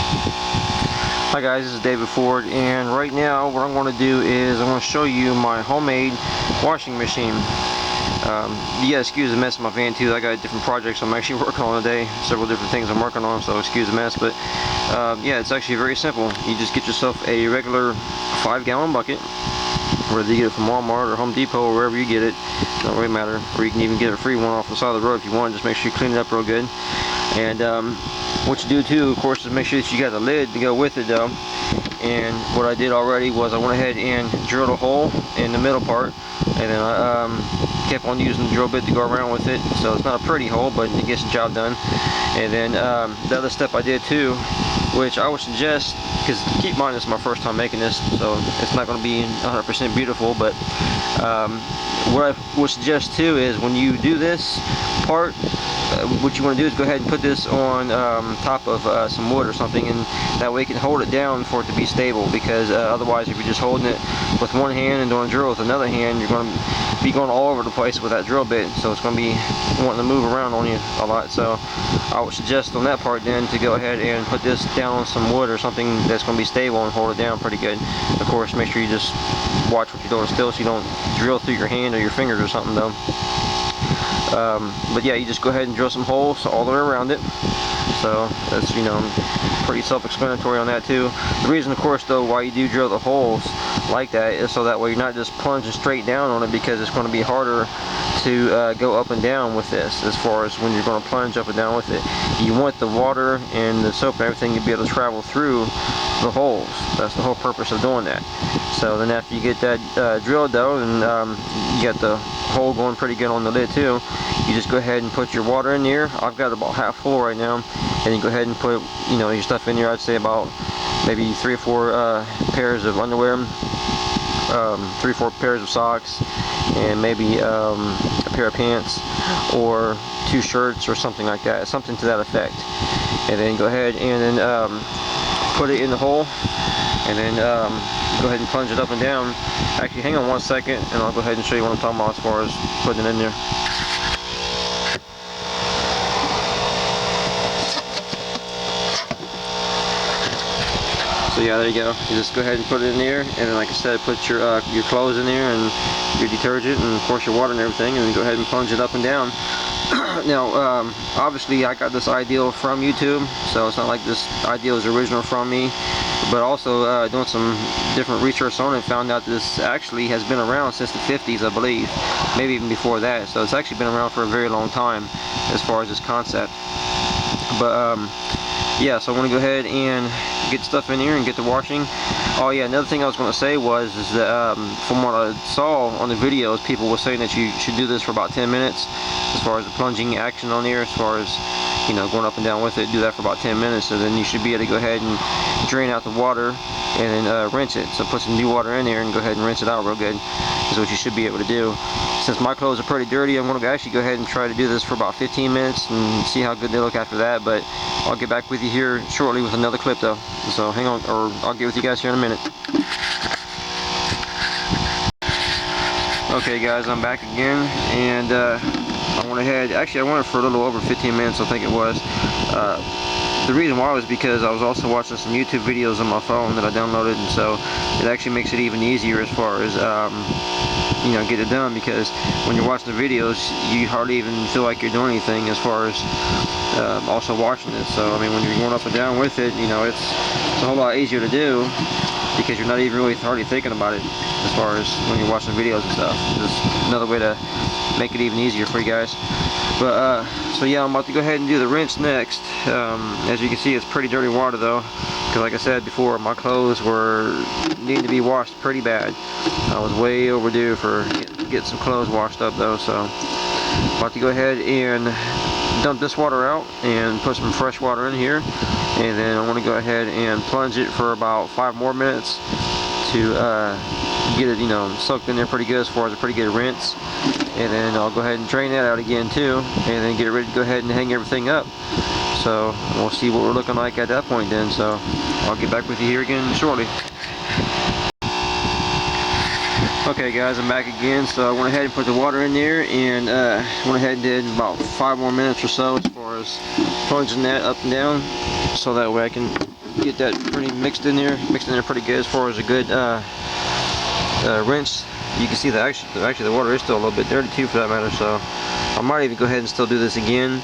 Hi guys, this is David Ford, and right now what I'm going to do is I'm going to show you my homemade washing machine. Yeah, excuse the mess in my van too. I got different projects I'm actually working on today, several different things I'm working on, so excuse the mess. But yeah, it's actually very simple. You just get yourself a regular 5-gallon bucket, whether you get it from Walmart or Home Depot or wherever you get it, don't really matter. Or you can even get a free one off the side of the road if you want. Just make sure you clean it up real good. And what you do too, of course, is make sure that you got the lid to go with it though. And what I did already was I went ahead and drilled a hole in the middle part, and then I kept on using the drill bit to go around with it. So it's not a pretty hole, but it gets the job done. And then the other step I did too, which I would suggest, because keep in mind this is my first time making this, so it's not going to be 100% beautiful, but what I would suggest too is when you do this part, what you want to do is go ahead and put this on top of some wood or something, and that way you can hold it down for it to be stable, because otherwise if you're just holding it with one hand and doing a drill with another hand, you're going to be going all over the place with that drill bit, so it's going to be wanting to move around on you a lot. So I would suggest on that part then to go ahead and put this down on some wood or something that's going to be stable and hold it down pretty good. Of course, make sure you just watch what you're doing still so you don't drill through your hand or your fingers or something though. But yeah, you just go ahead and drill some holes all the way around it. So that's, you know, pretty self-explanatory on that too. The reason, of course, though, why you do drill the holes like that is so that way you're not just plunging straight down on it, because it's going to be harder to go up and down with this as far as when you're going to plunge up and down with it. You want the water and the soap and everything to be able to travel through the holes. That's the whole purpose of doing that. So then after you get that drilled though, and you got the hole going pretty good on the lid too, you just go ahead and put your water in there. I've got it about half full right now, and you go ahead and put, you know, your stuff in there. I'd say about maybe 3 or 4 pairs of underwear, 3 or 4 pairs of socks, and maybe a pair of pants or 2 shirts or something like that, something to that effect. And then go ahead and then put it in the hole, and then go ahead and plunge it up and down. Actually, hang on one second and I'll go ahead and show you what I'm talking about as far as putting it in there. So yeah, there you go. You just go ahead and put it in there, and then, like I said, put your clothes in there and your detergent and of course your water and everything, and then go ahead and plunge it up and down. Now, obviously I got this idea from YouTube, so it's not like this idea is original from me, but also doing some different research on it, found out that this actually has been around since the 50s, I believe, maybe even before that. So it's actually been around for a very long time as far as this concept. But yeah, so I want to go ahead and get stuff in here and get to washing. Oh yeah, another thing I was going to say was that from what I saw on the videos, people were saying that you should do this for about 10 minutes as far as the plunging action on there, as far as, you know, going up and down with it. Do that for about 10 minutes, and then you should be able to go ahead and drain out the water and then rinse it. So put some new water in there and go ahead and rinse it out real good, is what you should be able to do. Since my clothes are pretty dirty, I'm going to actually go ahead and try to do this for about 15 minutes and see how good they look after that. But I'll get back with you here shortly with another clip though, so hang on, or I'll get with you guys here in a minute. Okay guys, I'm back again, and I went ahead, actually I went for a little over 15 minutes, I think it was. The reason why was because I was also watching some YouTube videos on my phone that I downloaded, and so it actually makes it even easier as far as you know, get it done, because when you're watching the videos you hardly even feel like you're doing anything as far as also watching it. So I mean, when you're going up and down with it, you know, it's a whole lot easier to do, because you're not even really hardly thinking about it as far as when you're watching videos and stuff. Just another way to make it even easier for you guys. But so yeah, I'm about to go ahead and do the rinse next. As you can see, it's pretty dirty water though, because like I said before, my clothes were needing to be washed pretty bad. I was way overdue for getting some clothes washed up though. So I'm about to go ahead and dump this water out and put some fresh water in here, and then I want to go ahead and plunge it for about 5 more minutes to get it, you know, soaked in there pretty good as far as a pretty good rinse. And then I'll go ahead and drain that out again too, and then get it ready to go ahead and hang everything up. So we'll see what we're looking like at that point then. So I'll get back with you here again shortly. Okay guys, I'm back again. So I went ahead and put the water in there, and went ahead and did about 5 more minutes or so as far as plunging that up and down, so that way I can get that pretty mixed in there pretty good as far as a good rinse. You can see that actually the water is still a little bit dirty too, for that matter. So I might even go ahead and still do this again,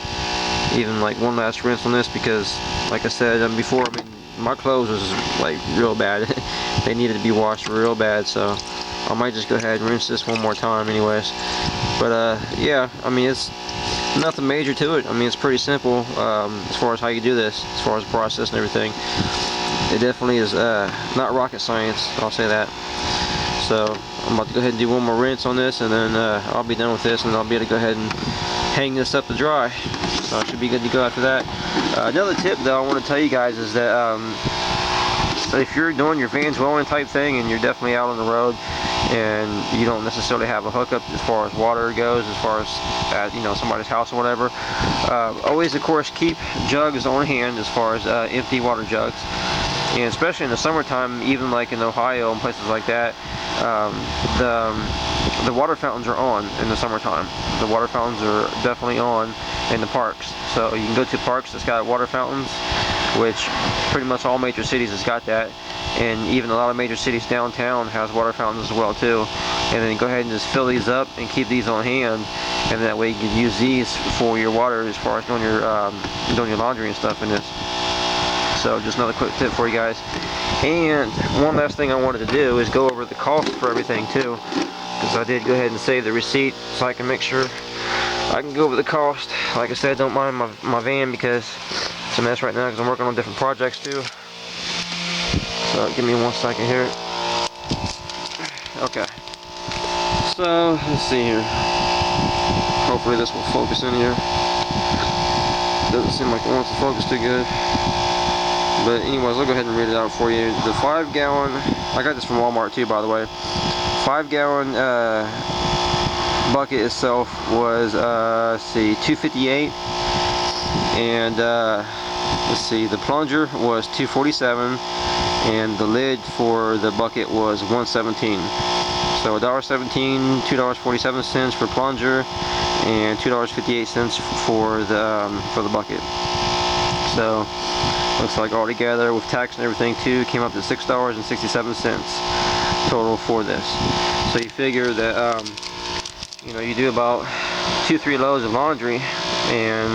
even like one last rinse on this, because like I said before, I mean, my clothes was like real bad. They needed to be washed real bad, so I might just go ahead and rinse this one more time anyways. But yeah, I mean, it's nothing major to it. I mean, it's pretty simple as far as how you do this, as far as the process and everything. It definitely is not rocket science, I'll say that. So I'm about to go ahead and do one more rinse on this, and then I'll be done with this, and I'll be able to go ahead and hang this up to dry. So I should be good to go after that. Another tip though I want to tell you guys is that if you're doing your Vans welding type thing and you're definitely out on the road and you don't necessarily have a hookup as far as water goes, as far as at, you know, somebody's house or whatever, always of course keep jugs on hand, as far as empty water jugs. And especially in the summertime, even like in Ohio and places like that, the water fountains are on in the summertime. The water fountains are definitely on in the parks. So you can go to parks that's got water fountains, which pretty much all major cities has got that. And even a lot of major cities downtown has water fountains as well too. And then go ahead and just fill these up and keep these on hand, and that way you can use these for your water as far as doing your laundry and stuff in this. So just another quick tip for you guys. And one last thing I wanted to do is go over the cost for everything too, because I did go ahead and save the receipt so I can make sure I can go over the cost. Like I said, don't mind my van because it's a mess right now because I'm working on different projects too. So give me 1 second here. Okay. So let's see here. Hopefully this will focus in here. Doesn't seem like it wants to focus too good. But anyways, I'll go ahead and read it out for you. The 5 gallon, I got this from Walmart too, by the way. 5 gallon bucket itself was, let's see, $258. And let's see, the plunger was $247. And the lid for the bucket was $117. So $1.17, $2.47 for plunger, and $2.58 for the bucket. So looks like all together with tax and everything too came up to $6.67 total for this. So you figure that you know, you do about 2-3 loads of laundry, and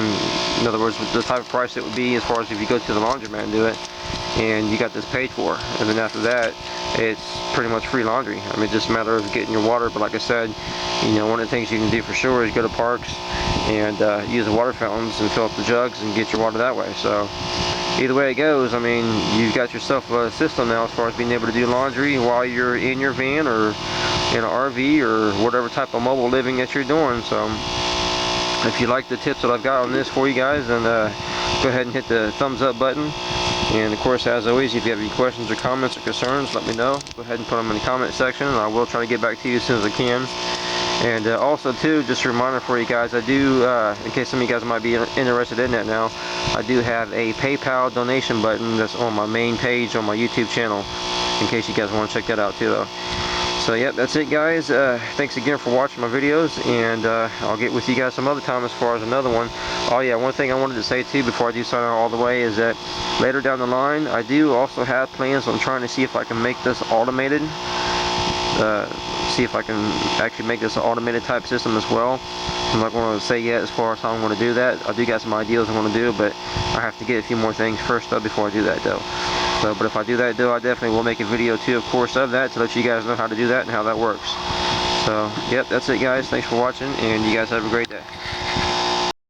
in other words, the type of price it would be as far as if you go to the laundromat and do it, and you got this paid for. And then after that, it's pretty much free laundry. I mean, it's just a matter of getting your water. But like I said, you know, one of the things you can do for sure is go to parks and use the water fountains and fill up the jugs and get your water that way. So either way it goes, I mean, you've got yourself a system now as far as being able to do laundry while you're in your van or in an RV or whatever type of mobile living that you're doing. So if you like the tips that I've got on this for you guys, then go ahead and hit the thumbs up button. And of course, as always, if you have any questions or comments or concerns, let me know. Go ahead and put them in the comment section, and I will try to get back to you as soon as I can. And also too, just a reminder for you guys, I do, in case some of you guys might be interested in that now, I do have a PayPal donation button that's on my main page on my YouTube channel, in case you guys want to check that out too though. So yep, that's it guys. Thanks again for watching my videos, and I'll get with you guys some other time as far as another one. Oh yeah, one thing I wanted to say too before I do sign out all the way is that later down the line, I do also have plans on trying to see if I can make this automated. See if I can actually make this an automated type system as well. I'm not going to say yet as far as how I'm going to do that. I do got some ideas I want to do, but I have to get a few more things first though before I do that though. So, but if I do that though, I definitely will make a video too, of course, of that to let you guys know how to do that and how that works. So, yep, that's it guys. Thanks for watching, and you guys have a great day.